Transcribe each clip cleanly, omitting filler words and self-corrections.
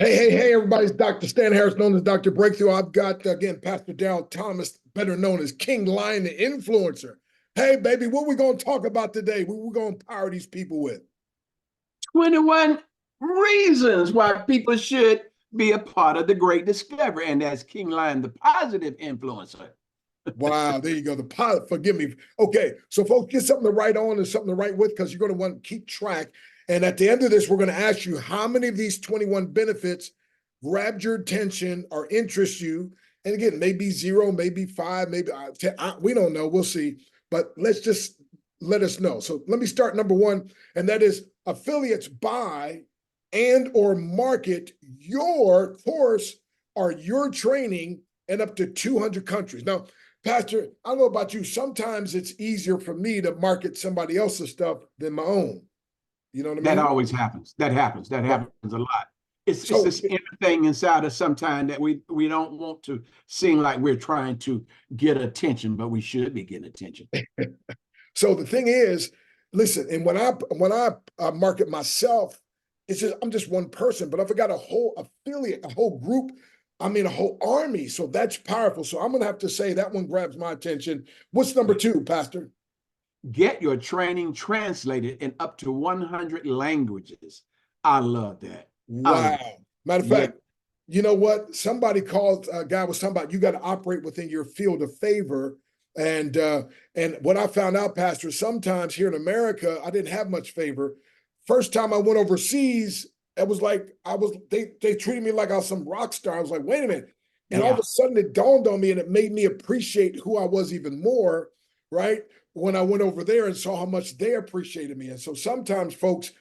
Hey, everybody. It's Dr. Stan Harris, known as Dr. Breakthrough. I've got, again, Pastor Darryl Thomas, better known as King Lion, the influencer. Hey, baby, what we going to talk about today? What we going to empower these people with? 21 reasons why people should be a part of the great discovery. And that's King Lion, the positive influencer. Wow, there you go. The pilot, forgive me. Okay, so folks, get something to write on and something to write with because you're going to want to keep track. And at the end of this, we're going to ask you how many of these 21 benefits grabbed your attention or interest you. And again, maybe 0, maybe 5, maybe 10. We don't know. We'll see. But let's just let us know. So let me start number 1, and that is affiliates buy and or market your course or your training in up to 200 countries. Now, Pastor, I don't know about you. Sometimes it's easier for me to market somebody else's stuff than my own. You know what I mean? That always happens. That happens a lot. It's this inner thing inside us sometimes that we don't want to seem like we're trying to get attention, but we should be getting attention. So the thing is, listen, and when I market myself, it's just I'm just one person, but if I got a whole affiliate, a whole group, I mean a whole army. So that's powerful. So I'm gonna have to say that one grabs my attention. What's number 2, Pastor? Get your training translated in up to 100 languages. I love that. Wow. Matter of fact, you know what? Somebody called, a guy was talking about you got to operate within your field of favor. And what I found out, Pastor, sometimes here in America, I didn't have much favor. First time I went overseas, it was like they treated me like I was some rock star. I was like, wait a minute. And all of a sudden it dawned on me and it made me appreciate who I was even more, right? When I went over there and saw how much they appreciated me. And so sometimes, folks,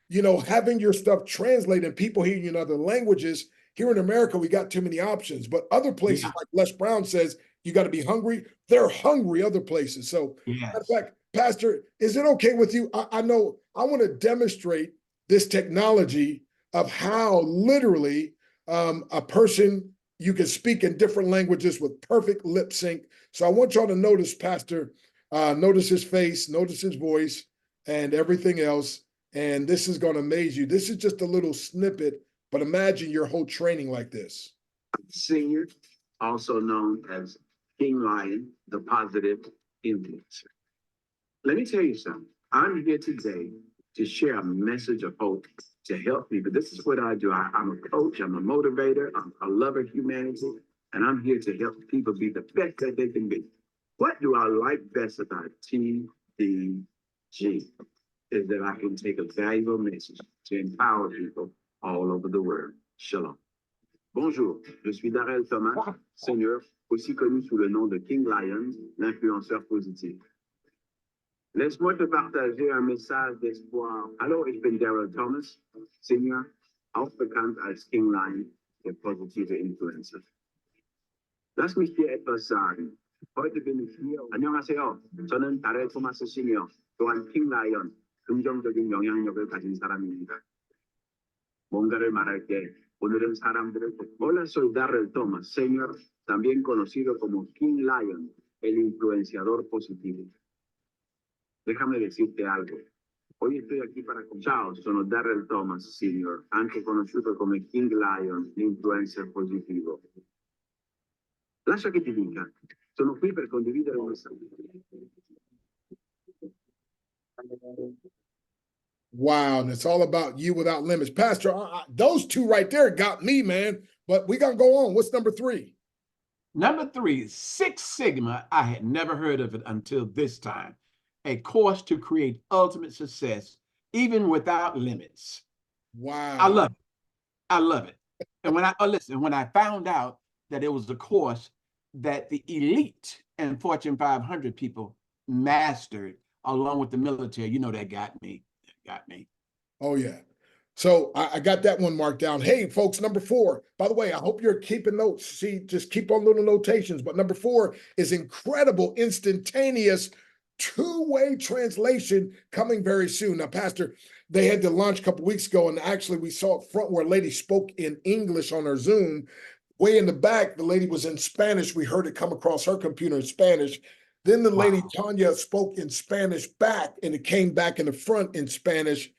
you know, having your stuff translated and people hearing you in other languages, here in America, we got too many options. But other places, like Les Brown says, you got to be hungry. They're hungry other places. So, in fact, Pastor, is it okay with you? I know I want to demonstrate this technology of how literally a person, you can speak in different languages with perfect lip sync. So I want y'all to notice, Pastor, notice his face, notice his voice, and everything else. And this is going to amaze you. This is just a little snippet, but imagine your whole training like this. Senior, also known as King Lion, the positive influencer. Let me tell you something. I'm here today to share a message of hope to help people. This is what I do. I'm a coach. I'm a motivator. I'm a lover of humanity. And I'm here to help people be the best that they can be. What do I like best about TDG? Is that I can take a valuable message to empower people all over the world. Shalom. Bonjour, je suis Darryl Thomas, seigneur, aussi connu sous le nom de King Lion, l'influenceur positif. Laisse-moi te partager un message d'espoir. Hallo, ich bin Darryl Thomas, Senior, auch bekannt als King Lion, der positive Influencer. Lass mich dir etwas sagen. Heute bin ich hier. 안녕하세요. 저는 다렐 토마스 시니어, 또한 킹 라이언, 긍정적인 영향력을 가진 사람입니다. 뭔가를 말할 때 오늘은 사람들을 Hola, soy Darrell Thomas, Senior, también conocido como King Lion, el influenciador positivo. Déjame decirte algo. Hoy estoy aquí para Ciao, sono Darrell Thomas, Senior, anche conosciuto come King Lion, l'influencer positivo. Lascia che ti dica, sono qui per condividere un messaggio. Wow, and it's all about you without limits. Pastor, those 2 right there got me, man. But we got to go on. What's number 3? Number 3, Six Sigma. I had never heard of it until this time. A course to create ultimate success, even without limits. Wow. I love it. I love it. And when I found out that it was the course that the elite and Fortune 500 people mastered along with the military, you know, that got me. Oh, yeah. So I got that one marked down. Hey, folks, number 4. By the way, I hope you're keeping notes. See, just keep on little notations. But number 4 is incredible, instantaneous, 2-way translation coming very soon. Now, Pastor, they had to launch a couple weeks ago, and actually we saw up front where a lady spoke in English on her Zoom. Way in the back, the lady was in Spanish. We heard it come across her computer in Spanish. Then the lady, Tanya, spoke in Spanish back, and it came back in the front in Spanish.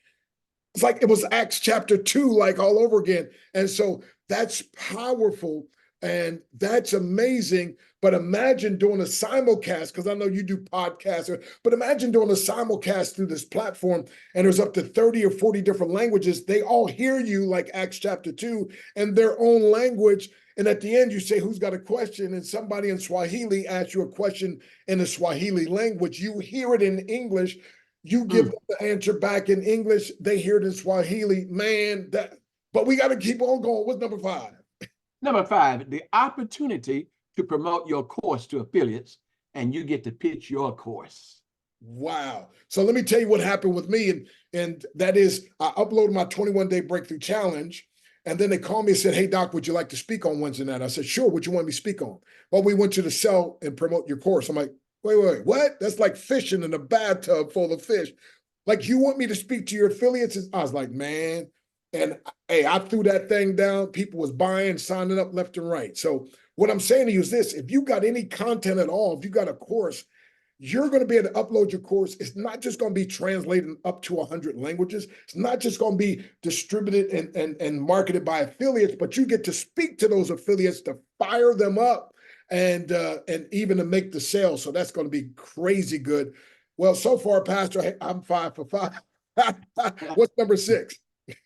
It's like it was Acts chapter 2, like all over again. And so that's powerful and that's amazing. But imagine doing a simulcast, because I know you do podcasts, but imagine doing a simulcast through this platform and there's up to 30 or 40 different languages. They all hear you like Acts chapter 2 in their own language. And at the end, you say, who's got a question? And somebody in Swahili asks you a question in the Swahili language. You hear it in English. You give them the answer back in English. They hear it in Swahili. Man, but we got to keep on going. What's number 5? Number 5, the opportunity to promote your course to affiliates, and you get to pitch your course. Wow. So let me tell you what happened with me. And that is, I uploaded my 21-day breakthrough challenge. And then they called me and said, hey, Doc, would you like to speak on Wednesday night? I said, sure. What you want me to speak on? Well, we want you to sell and promote your course. I'm like, wait, what? That's like fishing in a bathtub full of fish. Like, you want me to speak to your affiliates? I was like, man. And hey, I threw that thing down. People was buying, signing up left and right. So what I'm saying to you is this: if you got any content at all, if you got a course, you're going to be able to upload your course. It's not just going to be translated up to 100 languages. It's not just going to be distributed and marketed by affiliates, but you get to speak to those affiliates to fire them up and even to make the sale. So that's going to be crazy good. Well, so far, Pastor, I'm 5 for 5. What's number 6?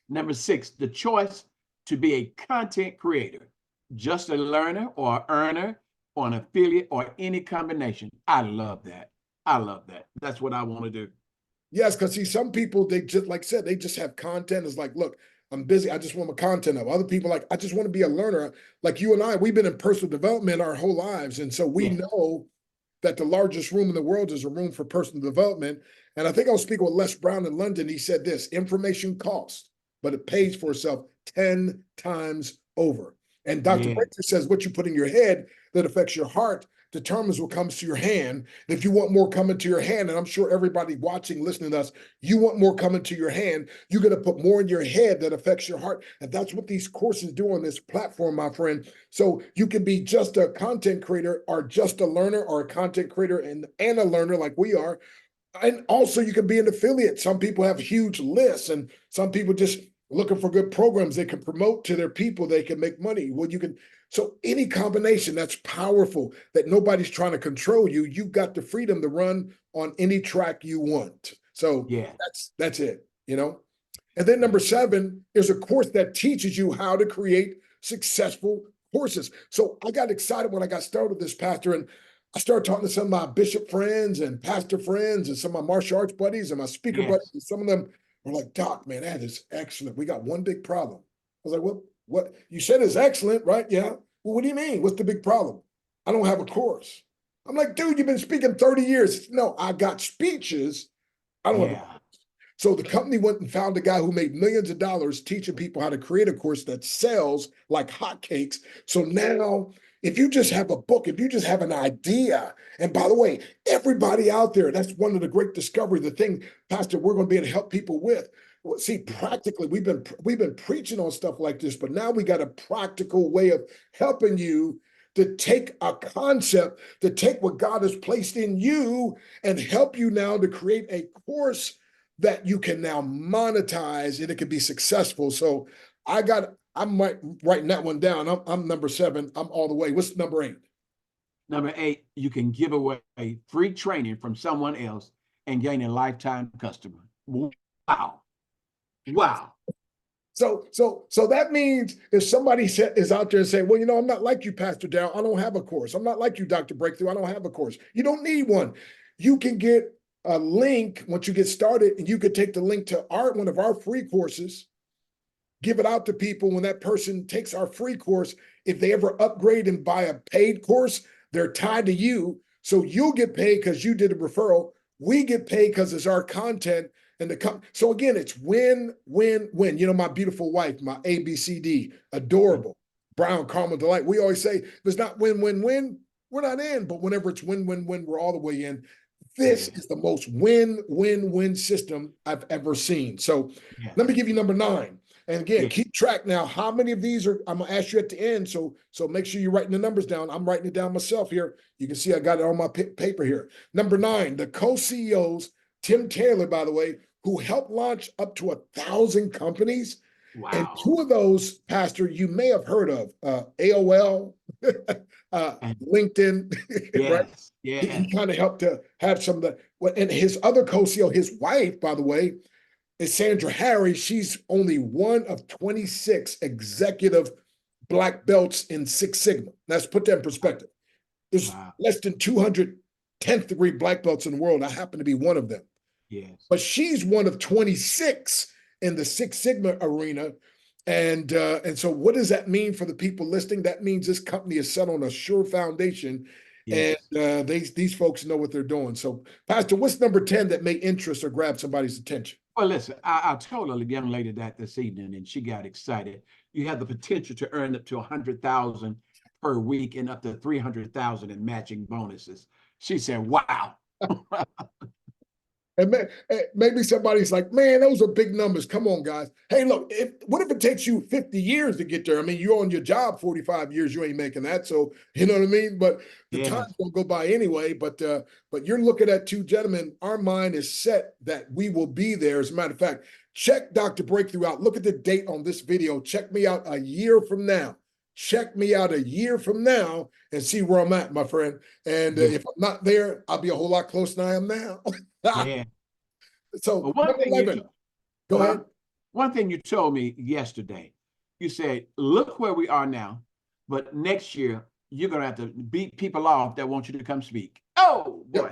Number 6, the choice to be a content creator, just a learner or earner or an affiliate or any combination. I love that. I love that. That's what I want to do. Yes, because see, some people, they just, like I said, they just have content. It's like, look, I'm busy. I just want my content up. Other people like, I just want to be a learner. Like you and I, we've been in personal development our whole lives. And so we know that the largest room in the world is a room for personal development. And I think I was speaking with Les Brown in London. He said this: information costs, but it pays for itself 10 times over. And Dr. Breakthrough says what you put in your head that affects your heart determines what comes to your hand. And if you want more coming to your hand, and I'm sure everybody watching, listening to us, you want more coming to your hand, you're going to put more in your head that affects your heart. And that's what these courses do on this platform, my friend. So you can be just a content creator or just a learner, or a content creator and a learner like we are. And also you can be an affiliate. Some people have huge lists, and some people just looking for good programs they can promote to their people. They can make money. Well, you can. So any combination, that's powerful, that nobody's trying to control you. You've got the freedom to run on any track you want. So that's it, you know? And then number 7 is a course that teaches you how to create successful courses. So I got excited when I got started with this, Pastor, and I started talking to some of my bishop friends and pastor friends and some of my martial arts buddies and my speaker buddies. And some of them were like, Doc, man, that is excellent. We got one big problem. I was like, well, what? You said it's excellent, right? Yeah. Well, what do you mean? What's the big problem? I don't have a course. I'm like, dude, you've been speaking 30 years. No, I got speeches. I don't have a course. So the company went and found a guy who made millions of dollars teaching people how to create a course that sells like hotcakes. So now, if you just have a book, if you just have an idea, and by the way, everybody out there, that's one of the great discoveries, the thing, Pastor, we're going to be able to help people with. Well, see, practically, we've been preaching on stuff like this, but now we got a practical way of helping you to take a concept, to take what God has placed in you and help you now to create a course that you can now monetize and it can be successful. So I'm writing that one down. I'm number 7. I'm all the way. What's number 8? Number 8, you can give away free training from someone else and gain a lifetime customer. Wow. Wow. So that means if somebody is out there and saying, well, you know, I'm not like you, Pastor Darryl. I don't have a course. I'm not like you, Dr. Breakthrough. I don't have a course. You don't need one. You can get a link once you get started, and you could take the link to one of our free courses, give it out to people. When that person takes our free course, if they ever upgrade and buy a paid course, they're tied to you. So you'll get paid because you did a referral. We get paid because it's our content. So again, it's win, win, win. You know, my beautiful wife, my ABCD, adorable, brown, caramel delight. We always say, if it's not win, win, win, we're not in. But whenever it's win, win, win, we're all the way in. This is the most win, win, win system I've ever seen. So let me give you number 9. And again, keep track now. How many of these I'm going to ask you at the end. So make sure you're writing the numbers down. I'm writing it down myself here. You can see I got it on my paper here. Number 9, the co-CEOs, Tim Taylor, by the way, who helped launch up to 1,000 companies. And Wow. two of those, Pastor, you may have heard of AOL, LinkedIn, right? Yes, He yes. kind of helped to have some of the, and his other co-CEO, his wife, by the way, is Sandra Harry. She's only one of 26 executive black belts in Six Sigma. Let's put that in perspective. There's Wow. less than 200 10th degree black belts in the world. I happen to be one of them. Yes. But she's one of 26 in the Six Sigma arena. And so what does that mean for the people listening? That means this company is set on a sure foundation. Yes. And these folks know what they're doing. So, Pastor, what's number 10 that may interest or grab somebody's attention? Well, listen, I told a young lady that this evening, and she got excited. You have the potential to earn up to 100,000 per week and up to 300,000 in matching bonuses. She said, "Wow." And maybe somebody's like, man, those are big numbers. Come on, guys. Hey, look, what if it takes you 50 years to get there? I mean, you're on your job 45 years, you ain't making that. So, you know what I mean? But the Yes. time's gonna go by anyway. But you're looking at two gentlemen. Our mind is set that we will be there. As a matter of fact, check Dr. Breakthrough out. Look at the date on this video. Check me out a year from now. Check me out a year from now and see where I'm at, my friend. And if I'm not there, I'll be a whole lot closer than I am now. Yeah. So Well, one number thing 11, go ahead. One thing you told me yesterday, you said, "Look where we are now, but next year you're gonna have to beat people off that want you to come speak." Oh boy.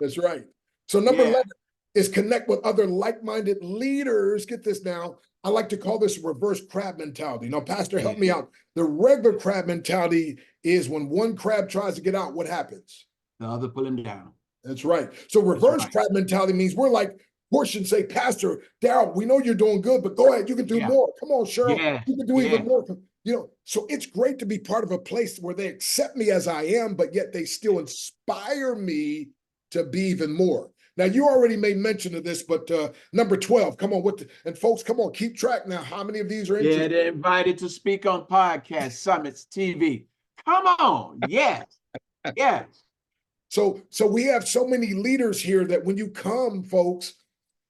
That's right. So number Yeah. 11 is connect with other like-minded leaders. Get this now. I like to call this reverse crab mentality. Now, Pastor, help me out. The regular crab mentality is when one crab tries to get out, what happens? The other pull him down. That's right. So reverse crab mentality means we're like Portia and say, Pastor, Darryl, we know you're doing good, but go ahead, you can do more. Come on, Cheryl, you can do even more. You know, so it's great to be part of a place where they accept me as I am, but yet they still inspire me to be even more. Now, you already made mention of this, but number 12, come on, and folks, come on, keep track now. How many of these are interested? Yeah, they're invited to speak on podcasts, summits, TV. Come on, yes, yes. So we have so many leaders here that when you come, folks,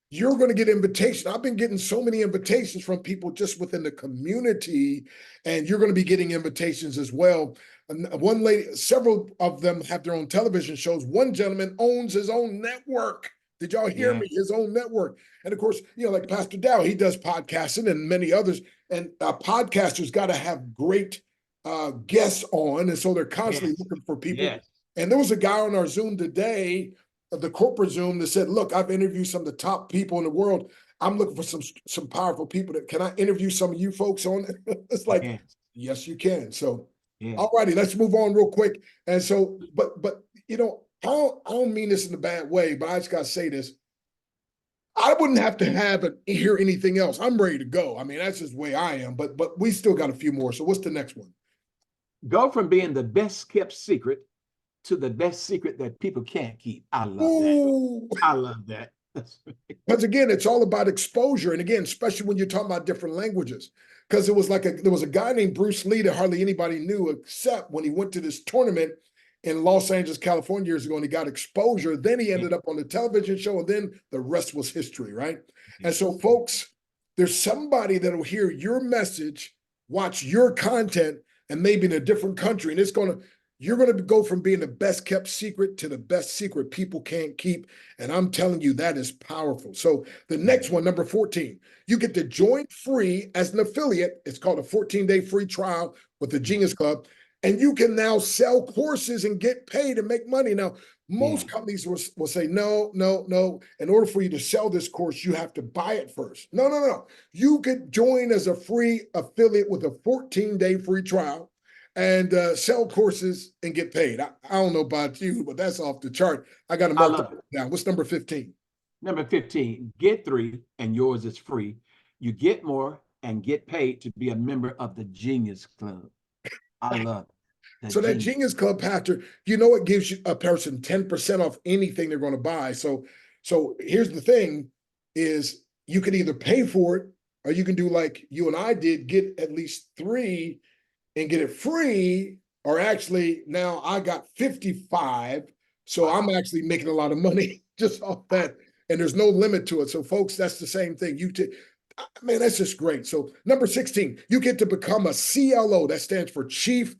you're going to get invitation. I've been getting so many invitations from people just within the community, and you're going to be getting invitations as well. And one lady, several of them have their own television shows. One gentleman owns his own network. Did y'all hear me? His own network. And of course, you know, like Pastor Dow, he does podcasting and many others. And podcasters got to have great guests on. And so they're constantly looking for people. And there was a guy on our Zoom today, the corporate Zoom, that said, look, I've interviewed some of the top people in the world. I'm looking for some powerful people. Can I interview some of you folks on it? It's like, yes, you can. So, all righty, let's move on real quick. And so, but you know, I don't mean this in a bad way, but I just got to say this. I wouldn't have to hear anything else. I'm ready to go. I mean, that's just the way I am, but we still got a few more. So what's the next one? Go from being the best kept secret to the best secret that people can't keep. I love that. I love that. Because again, it's all about exposure. And again, especially when you're talking about different languages. Because there was a guy named Bruce Lee that hardly anybody knew, except when he went to this tournament in Los Angeles, California years ago, and he got exposure. Then he ended up on the television show, and then the rest was history, right? And so, folks, there's somebody that'll hear your message, watch your content, and maybe in a different country, and you're going to go from being the best kept secret to the best secret people can't keep. And I'm telling you, that is powerful. So the next one, number 14, you get to join free as an affiliate. It's called a 14-day free trial with the Genius Club. And you can now sell courses and get paid and make money. Now, most companies will say, no. In order for you to sell this course, you have to buy it first. No. You could join as a free affiliate with a 14-day free trial and sell courses and get paid. I don't know about you, but that's off the chart. I got to mark that down. What's number 15? Number 15, get 3 and yours is free. You get more and get paid to be a member of the Genius Club. I love it. So that Genius Club, Pastor, you know, it gives you a person 10% off anything they're going to buy. So here's the thing is you can either pay for it or you can do like you and I did, get at least 3 and get it free, or actually now I got 55. So I'm actually making a lot of money just off that. and there's no limit to it. So folks, that's the same thing. Man, that's just great. So number 16, you get to become a CLO. That stands for Chief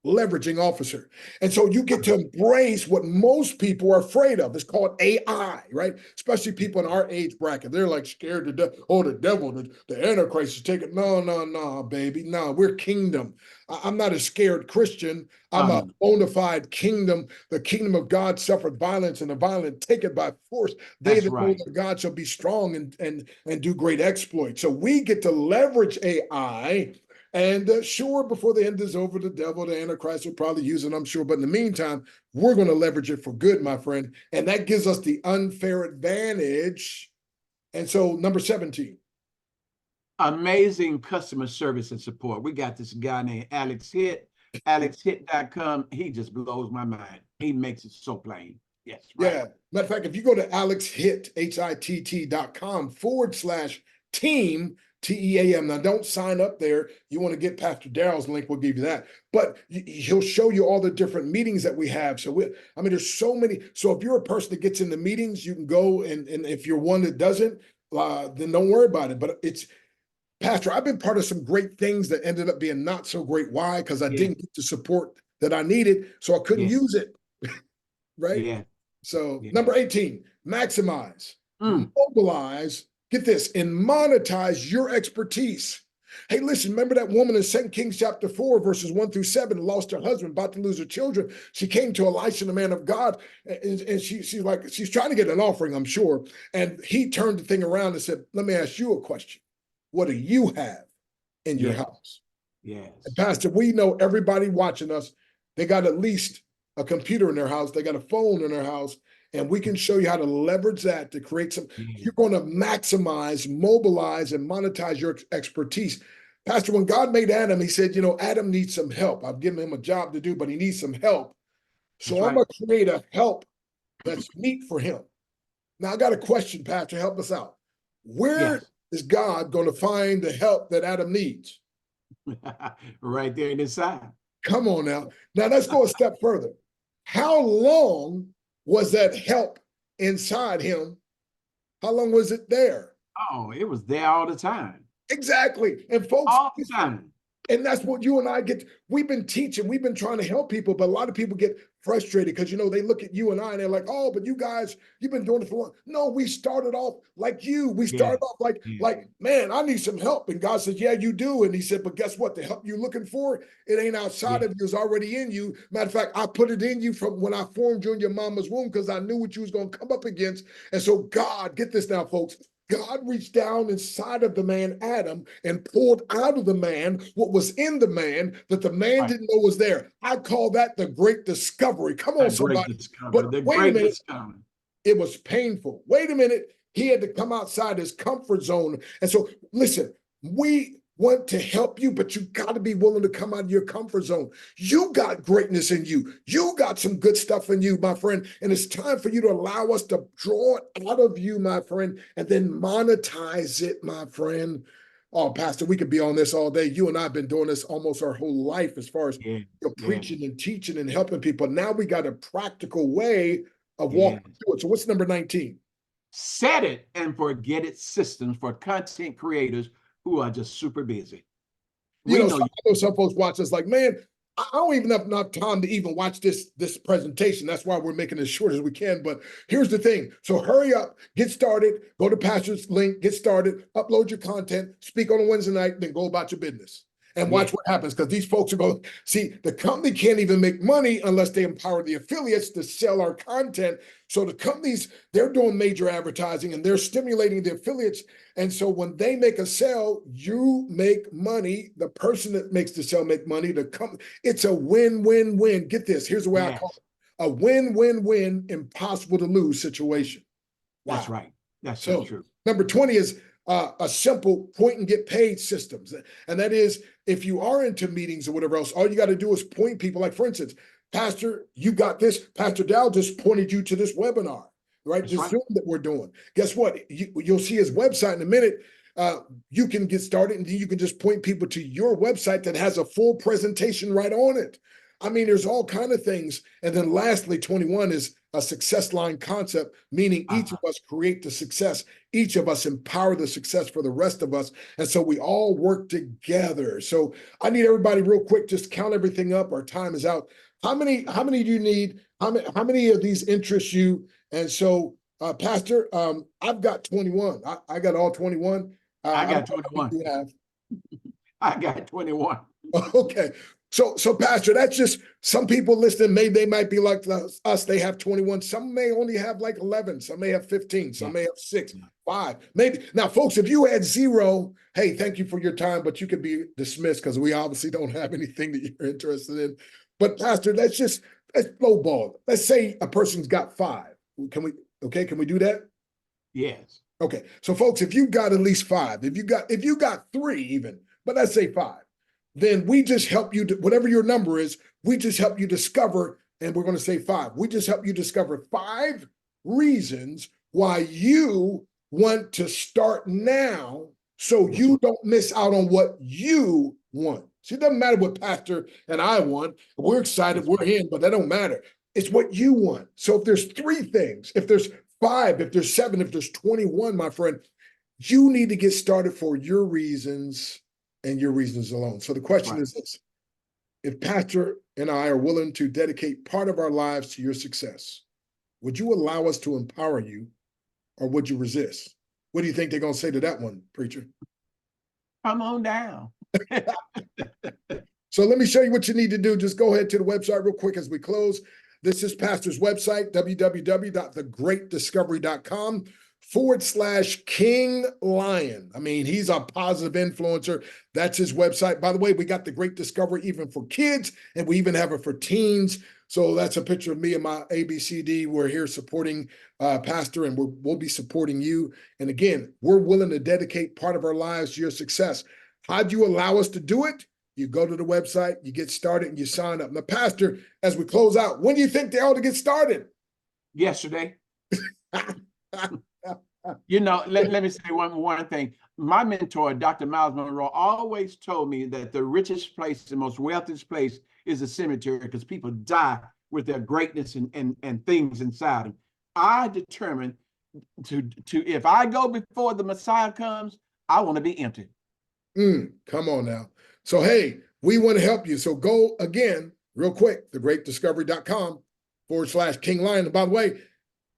Leveraging Officer. And so you get to embrace what most people are afraid of. It's called AI, right? Especially people in our age bracket. They're like scared to death. Oh, the devil, the Antichrist is taking. No, baby. No, we're kingdom. I'm not a scared Christian. I'm a bona fide kingdom. The kingdom of God suffered violence, and the violent take it by force. They that know their God shall be strong and do great exploits. So we get to leverage AI. And sure, before the end is over, the devil, the Antichrist will probably use it, I'm sure. But in the meantime, we're going to leverage it for good, my friend. And that gives us the unfair advantage. And so number 17. Amazing customer service and support. We got this guy named Alex Hitt, alexhitt.com. He just blows my mind. He makes it so plain. Yes. Right. Yeah. Matter of fact, if you go to alexhitt, HITT.com/team, TEAM. Now, don't sign up there. You want to get Pastor Darryl's link, we'll give you that. But he'll show you all the different meetings that we have. So, there's so many. So if you're a person that gets in the meetings, you can go. And if you're one that doesn't, then don't worry about it. But Pastor, I've been part of some great things that ended up being not so great. Why? Because I didn't get the support that I needed, so I couldn't use it. Right? Yeah. So number 18, maximize, mobilize, get this, and monetize your expertise. Hey, listen, remember that woman in 2 Kings chapter 4, verses 1-7, lost her husband, about to lose her children. She came to Elisha, the man of God, and she's trying to get an offering, I'm sure. And he turned the thing around and said, let me ask you a question. What do you have in your house? Yes. And Pastor, we know everybody watching us, they got at least a computer in their house, they got a phone in their house, and we can show you how to leverage that to create some. You're going to maximize, mobilize, and monetize your expertise. Pastor, when God made Adam, he said, Adam needs some help. I've given him a job to do, but he needs some help. So I'm going to create a help that's meet for him. Now, I got a question, Pastor. Help us out. Where is God going to find the help that Adam needs? Right there in his side. Come on now. Now, let's go a step further. How long was that help inside him? How long was it there? Oh, it was there all the time. Exactly. And folks, all the time. And that's what you and I get. We've been teaching, we've been trying to help people, but a lot of people get frustrated because, they look at you and I and they're like, oh, but you guys, you've been doing it for long. No, we started off like you. We started off like, man, I need some help. And God says, yeah, you do. And he said, but guess what? The help you're looking for, it ain't outside of you. It's already in you. Matter of fact, I put it in you from when I formed you in your mama's womb because I knew what you was going to come up against. And so God, get this now, folks. God reached down inside of the man, Adam, and pulled out of the man what was in the man that the man didn't know was there. I call that the great discovery. Come on, somebody. But wait a minute. It was painful. Wait a minute. He had to come outside his comfort zone. And so, listen, we want to help you, but you got to be willing to come out of your comfort zone. You got greatness in you. You got some good stuff in you, my friend. And it's time for you to allow us to draw it out of you, my friend, and then monetize it, my friend. Oh, Pastor, we could be on this all day. You and I have been doing this almost our whole life as far as preaching and teaching and helping people. Now we got a practical way of walking through it. So what's number 19? Set it and forget it systems for content creators who are just super busy. I know some folks watch us like, man, I don't even have enough time to even watch this presentation. That's why we're making it as short as we can. But here's the thing. So hurry up, get started, go to Pastor's link, get started, upload your content, speak on a Wednesday night, then go about your business. And watch what happens, because these folks are going, see, the company can't even make money unless they empower the affiliates to sell our content. So the companies, they're doing major advertising and they're stimulating the affiliates. And so when they make a sale, you make money. The person that makes the sale make money. The company, it's a win-win-win. Get this. Here's the way I call it. A win-win-win, impossible to lose situation. Wow. That's right. That's so true. Number 20 is a simple point and get paid systems. And that is, if you are into meetings or whatever else, all you got to do is point people. Like, for instance, Pastor, you got this. Pastor Dow just pointed you to this webinar, right? This Zoom that we're doing. Guess what? You'll see his website in a minute. You can get started and then you can just point people to your website that has a full presentation right on it. I mean, there's all kind of things. And then lastly, 21 is a success line concept, meaning each of us create the success. Each of us empower the success for the rest of us. And so we all work together. So I need everybody real quick, just count everything up. Our time is out. How many do you need? How many of these interest you? And so, Pastor, I've got 21. I got all 21. I got 21. You have. I got 21. Okay. So Pastor, that's just some people listening, maybe they might be like us, they have 21. Some may only have like 11, some may have 15, some may have 6, 5, maybe. Now, folks, if you had 0, hey, thank you for your time, but you could be dismissed because we obviously don't have anything that you're interested in. But Pastor, let's lowball. Let's say a person's got 5. Can we do that? Yes. Okay. So folks, if you've got at least 5, if you got 3 even, but let's say 5, then we just help you, whatever your number is, we just help you discover, and we're going to say 5. We just help you discover 5 reasons why you want to start now so you don't miss out on what you want. See, it doesn't matter what Pastor and I want. We're excited, we're in, but that don't matter. It's what you want. So if there's 3 things, if there's 5, if there's 7, if there's 21, my friend, you need to get started for your reasons and your reasons alone. So the question is this: if Pastor and I are willing to dedicate part of our lives to your success, would you allow us to empower you, or would you resist? What do you think they're going to say to that one, preacher? Come on down. So let me show you what you need to do. Just go ahead to the website real quick as we close. This is Pastor's website, www.thegreatdiscovery.com/King Lion. I mean, he's a positive influencer. That's his website. By the way, we got the Great Discovery even for kids, and we even have it for teens. So that's a picture of me and my ABCD. We're here supporting Pastor, and we'll be supporting you. And again, we're willing to dedicate part of our lives to your success. How'd you allow us to do it? You go to the website, you get started, and you sign up. Now, Pastor, as we close out, when do you think they ought to get started? Yesterday. You know, let me say one thing. My mentor, Dr. Miles Monroe, always told me that the richest place, the most wealthiest place is the cemetery, because people die with their greatness and things inside them. I determined to if I go before the Messiah comes, I want to be empty. Come on now. So, hey, we want to help you. So go again, real quick, thegreatdiscovery.com/King Lion. And by the way,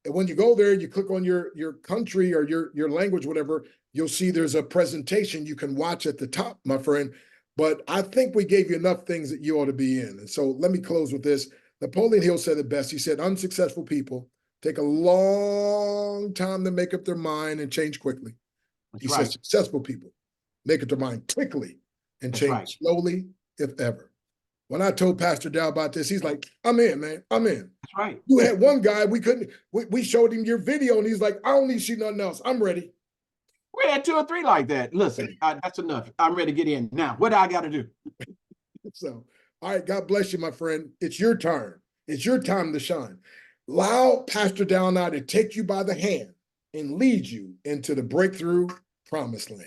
when you go there, you click on your country or your language, whatever, you'll see there's a presentation you can watch at the top, my friend. But I think we gave you enough things that you ought to be in. And so let me close with this. Napoleon Hill said it best. He said, unsuccessful people take a long time to make up their mind and change quickly. He said successful people make up their mind quickly and change slowly, if ever. When I told Pastor Darryl about this, he's like, I'm in, man. I'm in. That's right. You had one guy, we showed him your video, and he's like, I don't need to see nothing else. I'm ready. We had 2 or 3 like that. Listen, that's enough. I'm ready to get in. Now, what do I got to do? So, all right, God bless you, my friend. It's your turn. It's your time to shine. Allow Pastor Darryl now to take you by the hand and lead you into the breakthrough promised land.